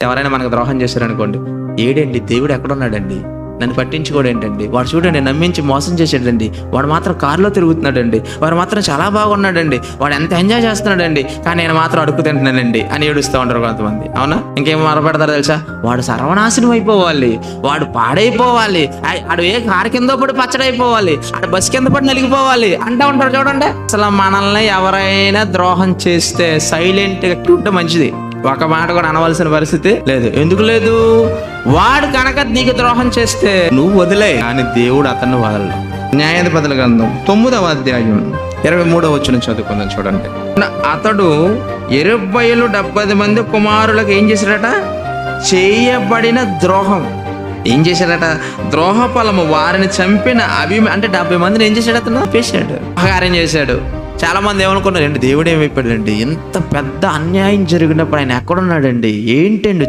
ఎవరైనా మనకు ద్రోహం చేశారనుకోండి, ఏడండి దేవుడు ఎక్కడున్నాడండి, నన్ను పట్టించుకోడు ఏంటండి, వాడు చూడండి నమ్మించి మోసం చేసాడండి, వాడు మాత్రం కారులో తిరుగుతున్నాడండి, వాడు మాత్రం చాలా బాగున్నాడండి, వాడు ఎంత ఎంజాయ్ చేస్తున్నాడండి, కానీ నేను మాత్రం అడుగు తింటున్నానండి అని ఏడుస్తూ ఉంటారు కొంతమంది. అవునా? ఇంకేం మొరపెడతారు తెలుసా? వాడు సర్వనాశనం అయిపోవాలి, వాడు పాడైపోవాలి, ఆడు ఏ కారు కింద పడి పచ్చడైపోవాలి, ఆడు బస్సు కింద పడి నలిగిపోవాలి అంటూ ఉంటారు చూడండి. అసలు మనల్ని ఎవరైనా ద్రోహం చేస్తే సైలెంట్గా ఉంటే మంచిది. ఒక మాట కూడా అనవలసిన పరిస్థితి లేదు. ఎందుకు లేదు? వాడు కనుక నీకు ద్రోహం చేస్తే నువ్వు వదిలే, కానీ దేవుడు అతన్ని వదలడు. న్యాయాధిపతుల గ్రంథం 9వ అధ్యాయం 23వ వచనం చదువుకుందాం చూడండి. అతడు 70 మంది కుమారులకు ఏం చేశాడట? చేయబడిన ద్రోహం ఏం చేశాడట? ద్రోహ ఫలము వారిని చంపిన అంటే 70 మందిని ఏం చేశాడు? అతను పేశాడు, కార్యం చేశాడు. చాలా మంది ఏమనుకున్నారండి, దేవుడు ఏమైపోయాడండి, ఇంత పెద్ద అన్యాయం జరిగినప్పుడు ఆయన ఎక్కడున్నాడండి, ఏంటండి